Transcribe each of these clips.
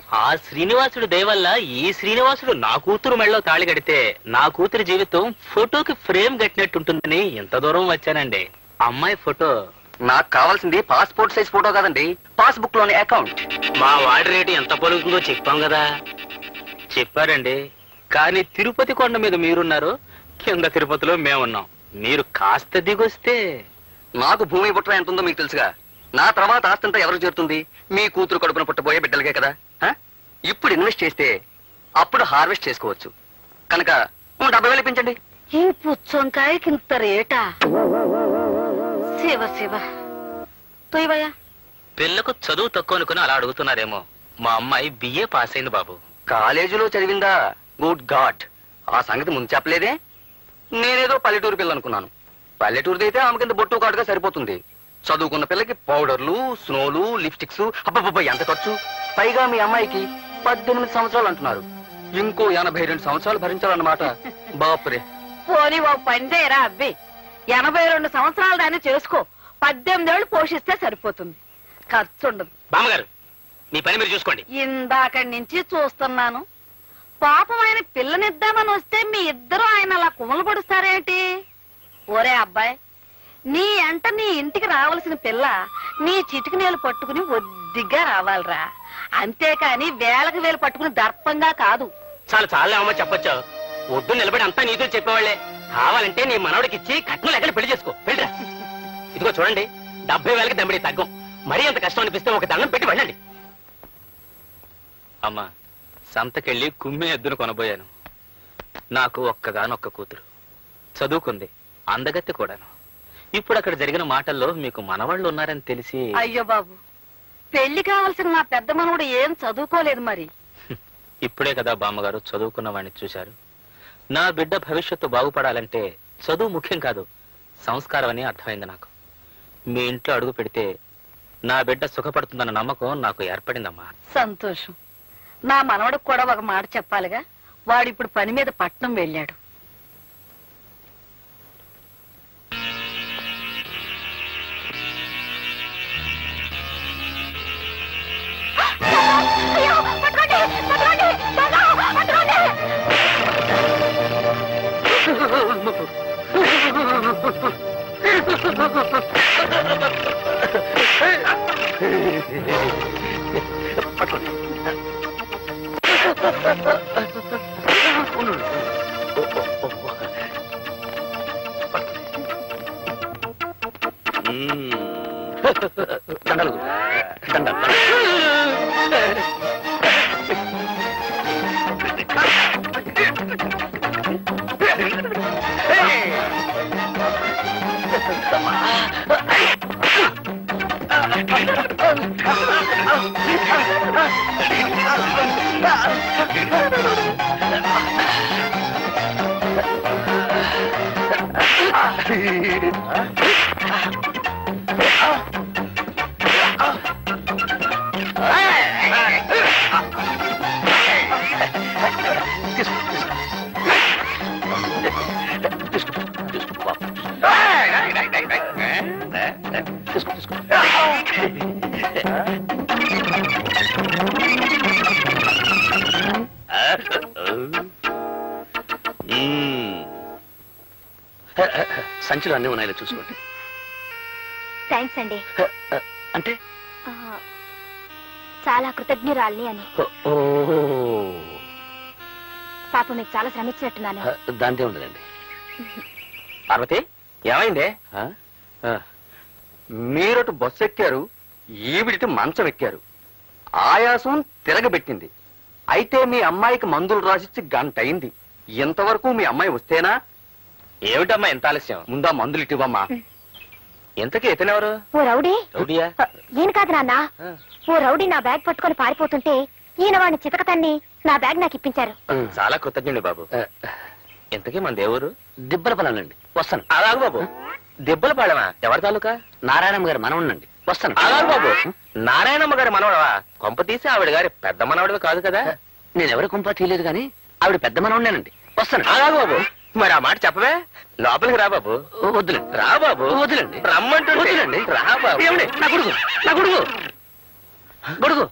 ఆ శ్రీనివాసుడు దయవల్ల ఈ శ్రీనివాసుడు నా కూతురు మెళ్ళలో తాళి కడితే నా కూతురి జీవితం ఫోటోకి ఫ్రేమ్ కట్టినట్టుంటుందని ఎంత దూరం వచ్చానండి. అమ్మాయి ఫోటో నాకు కావాల్సింది పాస్పోర్ట్ సైజ్ ఫోటో కాదండి, పాస్బుక్ లోని అకౌంట్. మా వాడి రేటు ఎంత పలుకుతుందో చెప్పాం కదా. చెప్పారండి, కానీ తిరుపతి కొండ మీద మీరున్నారు, కింద తిరుపతిలో మేమున్నాం. మీరు కాస్త దిగొస్తే. నాకు భూమి పుట్ర ఎంత ఉందో మీకు తెలుసుగా. నా తర్వాత ఆస్తంతా ఎవరికి చేరుతుంది? మీ కూతురు కడుపున పుట్టబోయే బిడ్డలకే కదా. ఇప్పుడు ఇన్వెస్ట్ చేస్తే అప్పుడు హార్వెస్ట్ చేసుకోవచ్చు. కనుక 70,000 ఇప్పించండి. ఈ పుచ్చంకాయకి ఇంత రేటా? శివ శివ తొయ్యవయ్యా. పిల్లకు చదువు తక్కువ అనుకుని అలా అడుగుతున్నారేమో. మా అమ్మాయి బిఏ పాస్ అయింది బాబు. కాలేజీలో చదివిందా? గుడ్ గాడ్, ఆ సంగతి ముందు చెప్పలేదే. నేనేదో పల్లెటూరు పిల్ల అనుకున్నాను. పల్లెటూరుది అయితే ఆమె కింద బొట్టు కాటుగా సరిపోతుంది. చదువుకున్న పిల్లకి పౌడర్లు, స్నోలు, లిప్స్టిక్స్, అబ్బబ్బబ్బ ఎంత ఖర్చు. పైగా మీ అమ్మాయికి 18 సంవత్సరాలు అంటున్నారు. ఇంకో 82 సంవత్సరాలు భరించాలన్నమాట. బాపురే. పోనీ ఓ పందేరా అబ్బి, 82 సంవత్సరాలు దాన్ని చేసుకో. 18 ఏళ్ళు పోషిస్తే సరిపోతుంది, ఖర్చు ఉండదు. బామ్మగారు, మీ పని మీరు చూసుకోండి. ఇందాకడి నుంచి చూస్తున్నాను. పాపం ఆయన పిల్లనిద్దామని వస్తే మీ ఇద్దరు ఆయన అలా కుమలు పడుస్తారేంటి? ఓరే అబ్బాయి, నీ ఇంటికి రావాల్సిన పిల్ల నీ చిటికి నేలు పట్టుకుని ఒద్దిగ్గా రావాలిరా. అంతేకాని వేలకు వేలు పట్టుకుని దర్పంగా కాదు. చాలా చాలా అమ్మ చెప్పొచ్చు. వద్దు నిలబడి అంతా నీతో చెప్పేవాళ్లే. కావాలంటే నీ మనవడికి ఇచ్చి కట్నం లెక్కలు పెళ్లి చేసుకో. వెళ్ళరా. ఇదిగో చూడండి, 70,000కి దమ్మిడి తగ్గం. మరీ అంత కష్టం అనిపిస్తే ఒక దండం పెట్టి వెళ్ళండి. అమ్మా, సంతకెళ్ళి కుమ్మే ఎద్దును కొనబోయాను. నాకు ఒక్కగానొక్క కూతురు, చదువుకుంది, అందగత్తె కూడాను. ఇప్పుడు అక్కడ జరిగిన మాటల్లో మీకు మనవాళ్ళు ఉన్నారని తెలిసి. అయ్యో బాబు, పెళ్లి కావాల్సిన నా పెద్ద మనవడు ఏం చదువుకోలేదు మరి. ఇప్పుడే కదా బామ్మగారు చదువుకున్న వాడిని చూశారు. నా బిడ్డ భవిష్యత్తు బాగుపడాలంటే చదువు ముఖ్యం కాదు, సంస్కారం అని అర్థమైంది నాకు. మీ ఇంట్లో అడుగు పెడితే నా బిడ్డ సుఖపడుతుందన్న నమ్మకం నాకు ఏర్పడిందమ్మా. సంతోషం. నా మనవడికి కూడా ఒక మాట చెప్పాలిగా. వాడిప్పుడు పని మీద పట్నం వెళ్ళాడు. దండలు దండలు. సంచులు అన్నీ ఉన్నాయో చూసుకోండి. థ్యాంక్స్ అండి. అంటే చాలా కృతజ్ఞురాల్ని అని. పాప మీకు చాలా శ్రమించినట్టున్నాను. దాంతే ఉండదండి. పార్వతి, ఏమైందే? మీరటు బస్సు ఎక్కారు, ఈవిడిటి మంచం ఎక్కారు. ఆయాసం తిరగబెట్టింది. అయితే మీ అమ్మాయికి మందులు రాసిచ్చి గంట అయింది. ఇంతవరకు మీ అమ్మాయి వస్తేనా? ఏమిటమ్మా ఎంత ఆలస్యం? ముందా మందులు ఇటివమ్మా. ఎంతకీ ఇతనెవరు? ఓ రౌడీ. రౌడీయా? ఈయన కాదు నాన్న. ఓ రౌడీ నా బ్యాగ్ పట్టుకొని పారిపోతుంటే ఈయన వాడిని చితకతన్ని నా బ్యాగ్ నాకు ఇప్పించారు. చాలా కృతజ్ఞుడి బాబు. ఎంతకీ మన దేవురు? దిబ్బల పొలండి. వస్తాను. అలాగు బాబు. దెబ్బల పాడమా? ఎవరి తాలూకా? నారాయణమ్మ గారు మనవుండండి. వస్తాను. అలాగు బాబు. నారాయణమ్మ గారి మనవడవా? కొంప తీసి ఆవిడ గారి పెద్ద మనవడివి కాదు కదా? నేనెవరి కుంప తీయలేదు కానీ ఆవిడ పెద్ద మనవుండేనండి. వస్తాను. అలాగు బాబు. మరి ఆ మాట చెప్పవే. లోపలికి రా బాబు. వద్దులండి. రా బాబు. వద్దులండి. రమ్మంటుండి. రా బాబు. నా గొడుగు, నా గొడుగు, గొడుగు.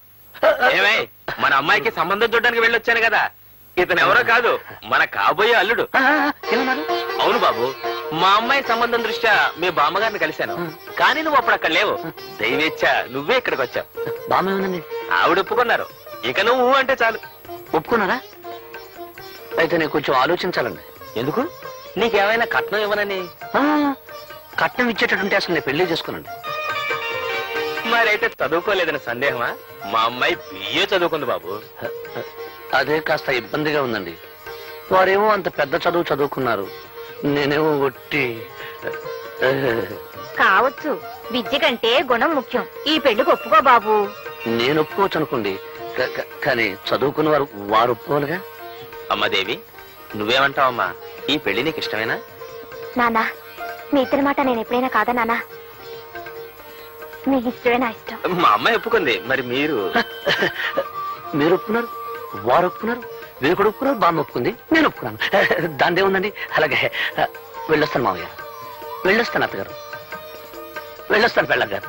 ఏమై, మన అమ్మాయికి సంబంధం చూడడానికి వెళ్ళొచ్చాను కదా. ఇతను ఎవరో కాదు, మన కాబోయే అల్లుడు. అవును బాబు, మా అమ్మాయి సంబంధం దృష్ట్యా మీ బామ్మగారిని కలిశాను. కానీ నువ్వు అప్పుడు అక్కడ లేవు. దైవేచ్ఛ నువ్వే ఇక్కడికి వచ్చావు. బామ్మ ఏముందండి? ఆవిడ ఒప్పుకున్నారు. ఇక నువ్వు అంటే చాలు. ఒప్పుకున్నారా? అయితే నేను కొంచెం ఆలోచించాలండి. ఎందుకు? నీకేమైనా కట్నం ఇవ్వనని? కట్నం ఇచ్చేటట్టుంటే అసలు నేను పెళ్లి చేసుకున్నాను. మరైతే చదువుకోలేదని సందేహమా? మా అమ్మాయి బిఏ చదువుకుంది బాబు. అదే కాస్త ఇబ్బందిగా ఉందండి. వారేమో అంత పెద్ద చదువు చదువుకున్నారు, నేనేమో ఒట్టి. కావచ్చు, విద్య కంటే గుణం ముఖ్యం. ఈ పెళ్లికి ఒప్పుకో బాబు. నేను ఒప్పుకోవచ్చు అనుకోండి, కానీ చదువుకున్న వారు ఒప్పుకోవాలిగా. అమ్మాదేవి, నువ్వేమంటావమ్మా? ఈ పెళ్లి నీకు ఇష్టమేనా? నానా, మీ ఇద్దరి మాట నేను ఎప్పుడైనా కాదా నానా? మీ ఇష్టమే నా ఇష్టం. మా అమ్మాయి ఒప్పుకుంది, మరి మీరు? మీరు ఒప్పుకున్నారు, వారు ఒప్పుకున్నారు, వీరు కూడా ఒప్పుకున్నారు, బామ్మ ఒప్పుకుంది, నేను ఒప్పుకున్నాను. దాని ఏముందండి. అలాగే వెళ్ళొస్తాను మామయ్య, వెళ్ళొస్తాను అత్తగారు, వెళ్ళొస్తాను పెళ్ళగారు.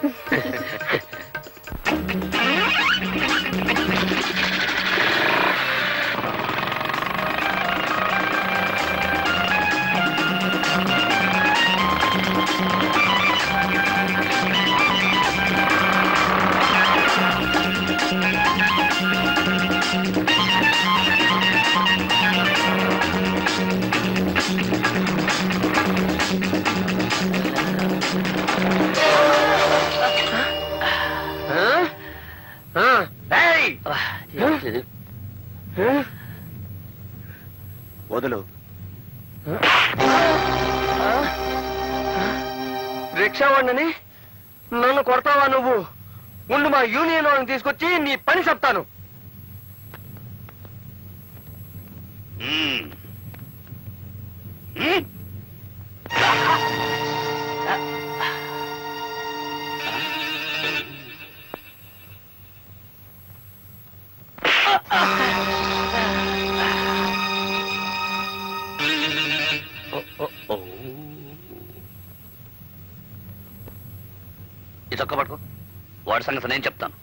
వదులు. రిక్షా వాడిని నన్ను కొడతావా నువ్వు? ఉండు, మా యూనియన్ వాళ్ళని తీసుకొచ్చి నీ పని చెప్తాను. ఇదొక్క పట్టుకో, వాడి సంగతి నేను చెప్తాను.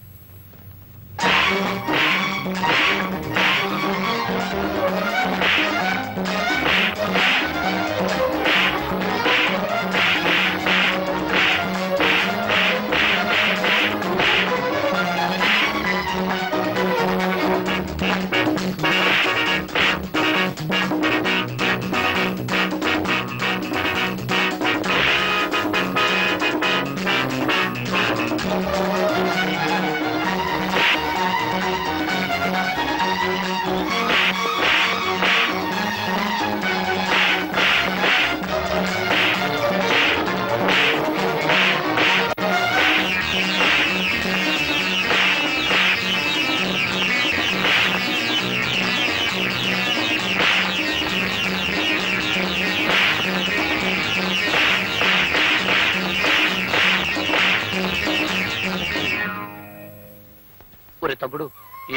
ఒరే తమ్ముడు,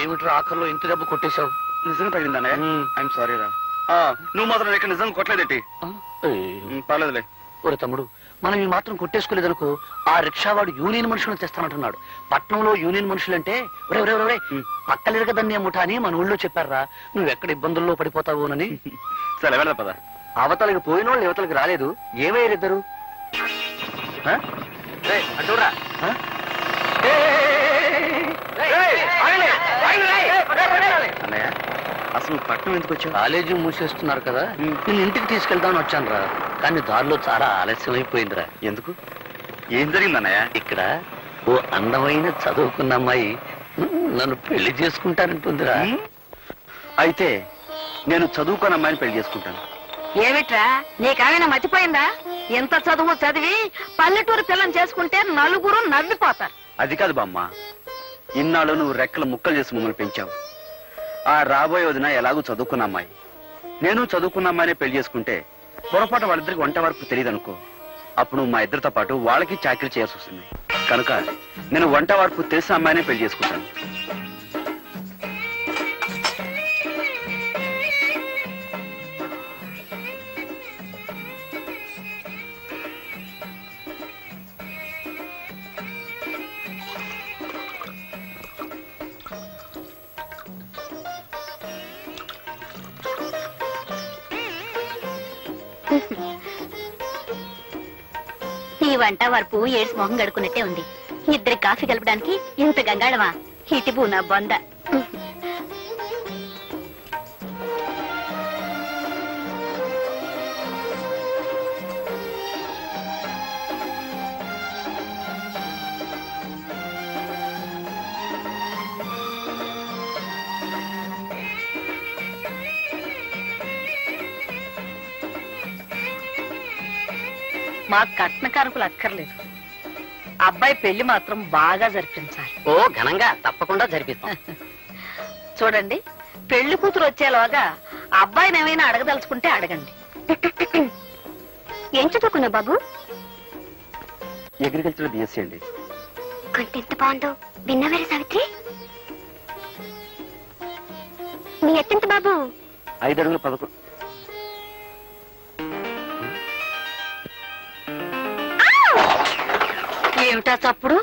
ఏమిట్రా ఆఖరిలో ఇంత దెబ్బ కొట్టేశావు? నిజంగా తగిందానే? ఐఎమ్ సారీ రా. నువ్వు మాత్రం ఇక్కడ నిజంగా కొట్టలేదేటి? పర్లేదులే. ఒరే తమ్ముడు, మనం ఈ మాత్రం కొట్టేసుకోలేదనుకో, ఆ రిక్షావాడు యూనియన్ మనుషులను తెస్తానంటున్నాడు. పట్నంలో యూనియన్ మనుషులంటే పక్కలేరు కదన్నే ముఠా అని మన ఊళ్ళో చెప్పారా. నువ్వెక్కడ ఇబ్బందుల్లో పడిపోతావునని. సరే వెళ్దా పద. అవతలకి పోయిన వాళ్ళు యువతలకి రాలేదు, ఏమయ్యారిద్దరు? అంటూరా అన్నయ్య, అసలు పట్నం ఎందుకు వచ్చావు? కాలేజీ మూసేస్తున్నారు కదా, నేను ఇంటికి తీసుకెళ్దామని వచ్చాను రా. కానీ దారిలో చాలా ఆలస్యం అయిపోయిందిరా. ఎందుకు? ఏం జరిగింది అన్నయ్య? ఇక్కడ ఓ అందమైన చదువుకున్న అమ్మాయి నన్ను పెళ్లి చేసుకుంటానంటుందిరా. అయితే నేను చదువుకున్న అమ్మాయిని పెళ్లి చేసుకుంటాను. ఏమిట్రా, నీకేమైనా మర్చిపోయిందా? ఎంత చదువు చదివి పల్లెటూరు పిల్లని చేసుకుంటే నలుగురు నవ్విపోతారు. అది కాదు బామ్మ, ఇన్నాళ్ళు నువ్వు రెక్కలు ముక్కలు చేసి మమ్మల్ని పెంచావు. ఆ రాబోయే వదిన ఎలాగూ చదువుకున్న అమ్మాయి, నేను చదువుకున్న అమ్మాయినే పెళ్లి చేసుకుంటే పొరపాటు వాళ్ళిద్దరికి వంట వరకు తెలియదు అనుకో. అప్పుడు మా ఇద్దరితో పాటు వాళ్ళకి చాకరీ చేయాల్సి వస్తుంది. కనుక నేను వంట వరకు తెలిసిన అమ్మాయినే పెళ్లి చేసుకుంటాను. ఈ వంట వరపు ఏడ్స్ మొహం గడుకున్నట్టే ఉంది. ఇద్దరి కాఫీ కలపడానికి ఇంత గంగాళమా? ఇటిబు నా బొంద. మా కట్న కానుకలు అక్కర్లేదు, అబ్బాయి పెళ్లి మాత్రం బాగా జరిపించాలి. ఓ ఘనంగా తప్పకుండా జరిపిస్తాం. చూడండి, పెళ్లి కూతురు వచ్చేలోగా అబ్బాయిని ఏమైనా అడగదలుచుకుంటే అడగండి. ఏం చదువుకున్నావు బాబు? అగ్రికల్చర్ బిఎస్సీ అండి. కొంత ఎంత బాగుందో విన్నవేరే సావిత్రి. నీ ఎత్తెంత బాబు? 5 అడుగుల 11. ఏమిటా చప్పుడు?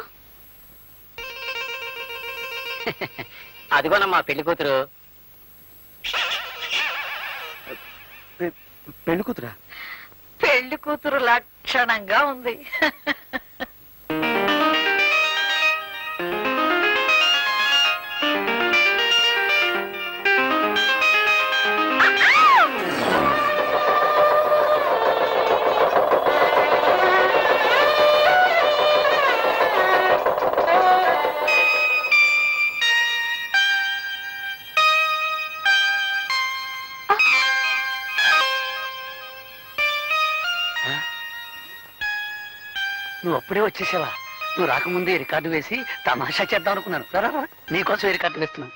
అదిగోనమ్మా పెళ్లి కూతురు. పెళ్లి కూతురా? పెళ్లి కూతురు లక్షణంగా ఉంది. నువ్వు అప్పుడే వచ్చేసావా? నువ్వు రాకముందే రికార్డు వేసి తమాషా చేద్దాం అనుకున్నాను. రా, రా, రా. నీకోసం రికార్డు వేస్తున్నాను.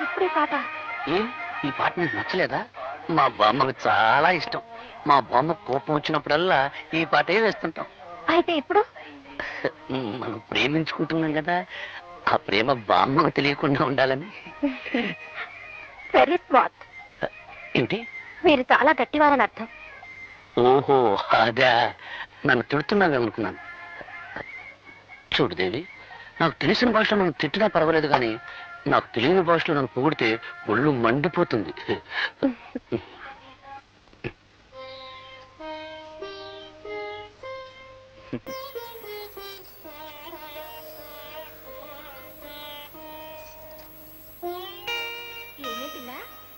ఇప్పుడే పాట. ఏ ఈ పాట నీకు నచ్చలేదా? మా బామ్మకు చాలా ఇష్టం. మా బామ్మ కోపం వచ్చినప్పుడల్లా ఈ పాటే వేస్తుంటాం. అయితే ఇప్పుడు మనం ప్రేమించుకుంటున్నాం కదా, ఆ ప్రేమ బామ్మకు తెలియకుండా ఉండాలని. Very smart. ఏమిటి? మీరు చాలా గట్టివారని అర్థం. ఓహో అదా, నన్ను తిడుతున్నావు అనుకున్నాను. చూడు దేవి, నాకు తెలిసిన భాషలో నన్ను తిట్టినా పర్వాలేదు, కానీ నాకు తెలియని భాషలో నన్ను పొగిడితే ఒళ్ళు మండిపోతుంది.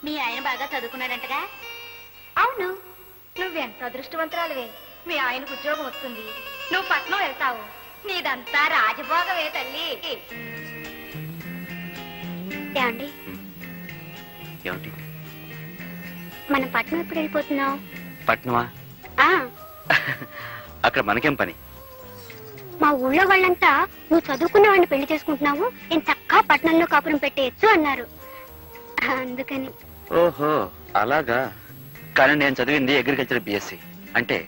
మీ ఆయన బాగా చదువుకున్నాడంటగా? అవును. నువ్వెంత అదృష్టవంతురాలువే. మీ ఆయనకు ఉద్యోగం వస్తుంది, నువ్వు పట్నం వెళ్తావు. నీదంతా రాజభోగవే తల్లి. ఏమండి, ఏమిటి? మనం పట్నం ఎప్పుడు వెళ్ళిపోతున్నావు? పట్నమా? అక్కడ మనకేం పని? మా ఊళ్ళో వాళ్ళంతా నువ్వు చదువుకున్న వాడిని పెళ్లి చేసుకుంటున్నావు, నేను చక్కా పట్నంలో కాపురం పెట్టేయచ్చు అన్నారు. అందుకని. ఓహో అలాగా. కానీ నేను చదివింది అగ్రికల్చర్ బిఎస్సీ. అంటే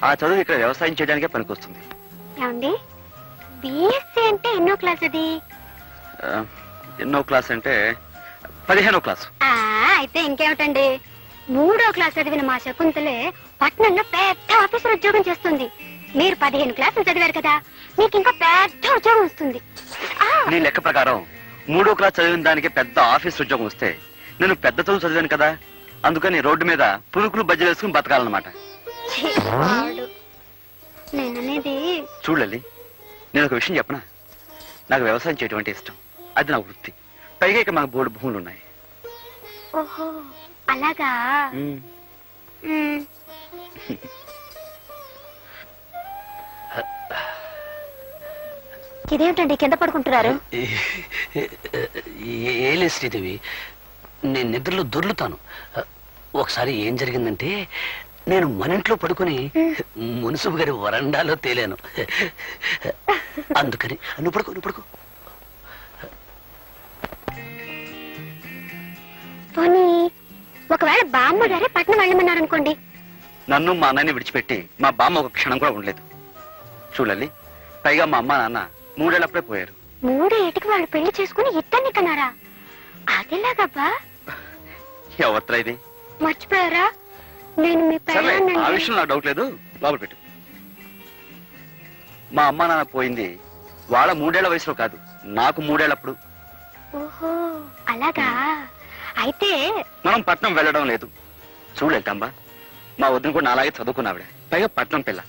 ఆ చదువు ఇక్కడ వ్యవసాయం చేయడానికే పనికొస్తుంది. ఏమండి, బిఎస్సీ అంటే ఎన్నో క్లాస్ అది? ఎన్నో క్లాస్ అంటే 15వ క్లాసు. అయితే ఇంకేమిటండి, 3వ క్లాస్ చదివిన మా శకుంతలే పట్నంలో పెద్ద ఆఫీసర్ ఉద్యోగం చేస్తుంది. మీరు 15 క్లాసులు చదివారు కదా, మీకు ఇంకా పెద్ద ఉద్యోగం వస్తుంది. నీ లెక్క ప్రకారం 3వ క్లాస్ చదివిన దానికి పెద్ద ఆఫీస్ ఉద్యోగం వస్తే నేను పెద్ద చదువు చదివాను కదా, అందుకని రోడ్డు మీద పులుకులు బజ్జలు వేసుకుని బతకాలన్నమాట. నేననేది చూడలి, నేను ఒక విషయం చెప్పనా? నాకు వ్యవసాయం చేయడం అంటే ఇష్టం, అది నా వృత్తి. పైగా ఇక మాకు బోర్డు భూములు ఉన్నాయి. ఓహో అలాగా. ఇదేమిటండి కింద పడుకుంటున్నారు? ఏలే శ్రీదేవి, నేను నిద్రలో దొర్లుతాను. ఒకసారి ఏం జరిగిందంటే, నేను మన ఇంట్లో పడుకుని మున్సిపు గారి వరండాలో తేలాను. అందుకని నువ్వు పడుకో. పోనీ ఒకవేళ బామ్మ గారే పట్నం వెళ్ళమన్నారు అనుకోండి. నన్ను మా అన్నయ్యని విడిచిపెట్టి మా బామ్మ ఒక క్షణం కూడా ఉండలేదు. చూడాలి, పైగా మా అమ్మ నాన్న 3 ఏళ్ళప్పుడే పోయారు. 3 ఏటికి వాళ్ళు పెళ్లి చేసుకుని ఇద్దరిని కన్నారా? అదేలాగబ్బా ఎవరిరా ఇది? మర్చిపోయారా నేను మీ సర్లే, ఆ పెళ్ళాన్నండి. విషయం నాకు డౌట్ లేదు, లోపల పెట్టు. మా అమ్మ నాన్న పోయింది వాళ్ళ 3 ఏళ్ల వయసులో కాదు, నాకు 3 ఏళ్ళప్పుడు. ఓహో అలాగా అయితే మనం పట్నం వెళ్ళడం లేదు. చూడలేకమ్మా, మా వదిన కూడా నాలాగే చదువుకున్న ఆవిడ, పైగా పట్నం పిల్ల.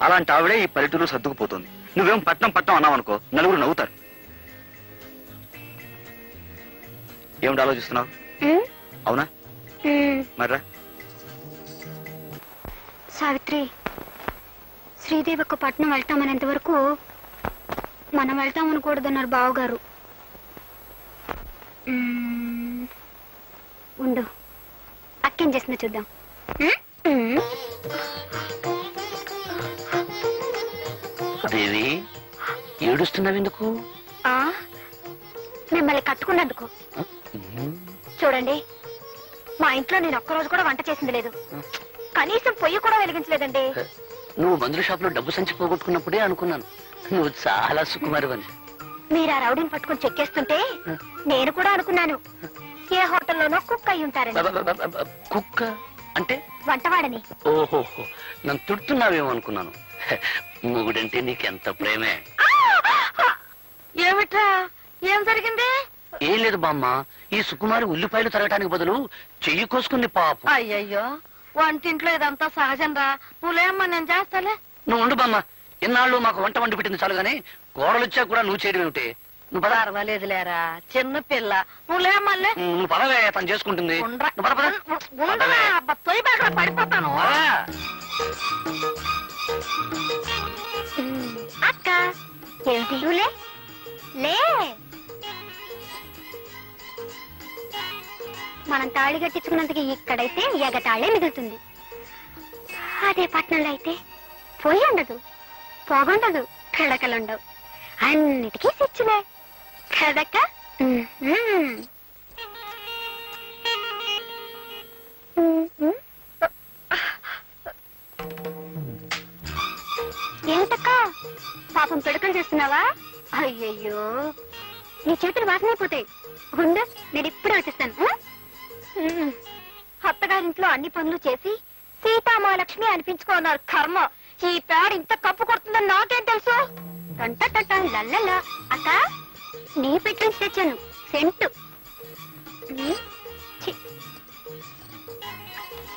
అలాంటి ఆవిడే ఈ పల్లెటూరు సర్దుకుపోతుంది. నువ్వేం పట్నం పట్నం అన్నావు అనుకో, నలుగురు నవ్వుతారు. ఏమిటి ఆలోచిస్తున్నావు? ఉమ్, అవునా? ఉమ్. మర్రా. సావిత్రి శ్రీదేవి ఒక పట్నం వెళ్తామనేంత వరకు మనం వెళ్తామనకూడదన్నారు బావగారు. ఉండు, అక్కేం చేస్తుందో చూద్దాం. దేవి, ఏడుస్తున్నావు ఎందుకు? ఆ, మిమ్మల్ని కట్టుకున్నందుకు. చూడండి, మా ఇంట్లో నేను ఒక్కరోజు కూడా వంట చేసింది లేదు, కనీసం పొయ్యి కూడా వెలిగించలేదండి. నువ్వు మందుల షాప్ లో డబ్బు సంచి పోగొట్టుకున్నప్పుడే అనుకున్నాను నువ్వు చాలా సుకుమారివని. మీరు ఆ రౌడీని పట్టుకుని చెక్కేస్తుంటే నేను కూడా అనుకున్నాను ఏ హోటల్లోనో కుక్ అయి ఉంటారని. కుక్క అంటే? వంటవాడని. ఓహో, నన్ను తిడుతున్నావేమో అనుకున్నాను. మొగుడంటే నీకెంత ప్రేమే. ఏమిట్రా, ఏం జరిగింది? ఏం లేదు బామ్మ, ఈ సుకుమారి ఉల్లిపాయలు తరగటానికి బదులు చెయ్యి కోసుకుంది పాపం. అయ్యయ్యో, వంటింట్లో ఇదంతా సహజం రా. నువ్వులేమ్మా, నేను చేస్తాలే. నువ్వు ఉండు బామ్మ, ఇన్నాళ్ళు మాకు వంట వండి పెట్టింది చాలు గానీ కోడలు వచ్చా కూడా నువ్వు చేయడం ఏమిటి? నువ్వు పద. పర్వాలేదులేరా, చిన్న పిల్ల. నువ్వులేమ్మల్లే. నువ్వు పదవే, తను చేసుకుంటుంది. నువ్వు పద, పద. పడిపోతాను. పద. అక్క ఏమిటి నువ్వులే లే. మనం తాళి కట్టించుకున్నందుకు ఇక్కడైతే ఎగతాళే మిగులుతుంది. అదే పట్నంలో అయితే పొయ్యి ఉండదు, పొగుండదు, కడకలుండవు, అన్నిటికీ స్విచ్లే కదక్క. ఏంటక్క పాపం పిడకలు చేస్తున్నావా? అయ్యయ్యో, నీ చేతులు వాసనైపోతాయి. ఉండు, నేను ఇప్పుడే వచ్చేస్తాను. అత్తగారింట్లో అన్ని పనులు చేసి సీతామహాలక్ష్మి అనిపించుకున్నారు. కర్మ, ఈ పేడ ఇంత కప్పు కొడుతుందని నాకేం తెలుసు? టంట టంట లల్లలా. అక్క, నీ పెట్టి నుంచి తెచ్చాను సెంటు. ఛీ.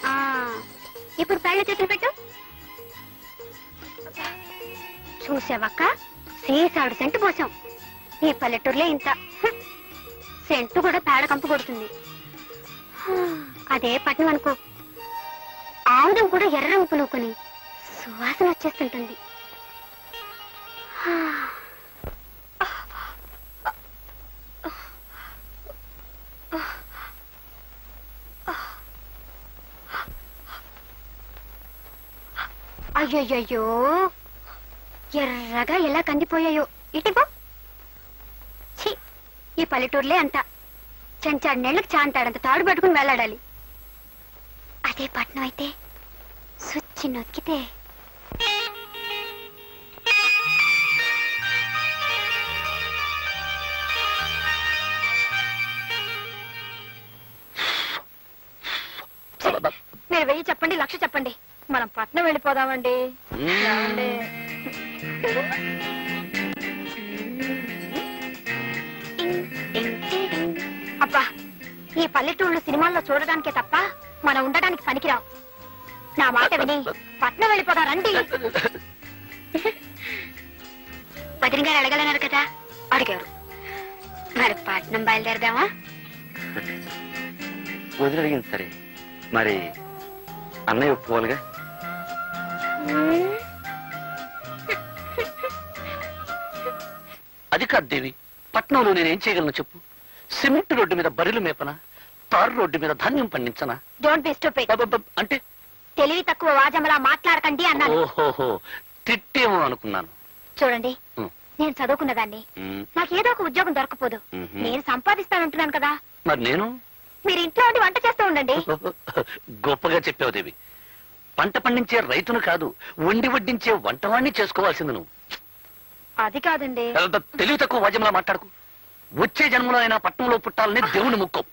ఆ, ఇప్పుడు పేడ చేతులు పెట్టు. చూసావక్క, సీసాడు సెంటు పోసాం. ఈ పల్లెటూరులో ఇంత సెంటు కూడా పేడ కంపు కొడుతుంది. అదే పట్నం అనుకో, ఆముదం కూడా ఎర్ర ఉప్పులుకొని సువాసన వచ్చేస్తుంటుంది. అయ్యయ్యో, ఎర్రగా ఎలా కందిపోయాయో. ఇటిపో. ఛీ, ఈ పల్లెటూరులే అంతా చెంచాడు నెళ్ళకి చాంతాడంత తాడు పట్టుకుని వెళ్ళాడాలి. అదే పట్నం అయితే సుచ్చి నొక్కితే మీరు 1000 చెప్పండి, 1,00,000 చెప్పండి, మనం పట్నం వెళ్ళిపోదామండి. ఏమండి? అబ్బా, ఈ పల్లెటూళ్ళు సినిమాల్లో చూడడానికే తప్ప మనం ఉండడానికి పనికిరావు. నా మాట విని పట్నం వెళ్ళిపోదా రండి. వదిన గారు అడగలన్నారు కదా, అడిగారు. మరి పట్నం బయలుదేరదామా? వదిలి అడిగింది సరే, మరి అన్నయ్య ఒప్పుకోవాలిగా. అది కాదు దేవి, పట్నంలో నేనేం చేయగలను చెప్పు? సిమెంట్ రోడ్డు మీద బరిలు మేపనా, తారు రోడ్డు మీద ధాన్యం పండించనా? Don't be stupid. అంటే తెలివి తక్కువ వాజమ్మలా మాట్లాడకండి అన్నాను. ఓహోహో, తిట్టేమో అనుకున్నాను. చూడండి, ఉం. నేను చదువుకున్నదాన్ని, నాకేదో ఒక ఉద్యోగం దొరకపోదు. నేను సంపాదిస్తానంటున్నాను కదా. మరి నేను మీరు ఇంట్లో ఉండి వంట చేస్తూ ఉండండి. గొప్పగా చెప్పావు దేవి. పంట పండించే రైతును కాదు, వండి వడ్డించే వంటవాణ్ణి చేసుకోవాల్సింది నువ్వు. అది కాదండి. తెలివి తక్కువ వాద్యంలా మాట్లాడుకు. వచ్చే జన్మలో అయినా పట్టణంలో పుట్టాలని దేవుని ముక్కం.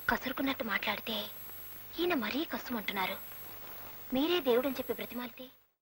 కసురుకున్నట్టు మాట్లాడితే ఈయన మరీ కష్టమంటున్నారు. మీరే దేవుడని చెప్పి బ్రతిమాలితే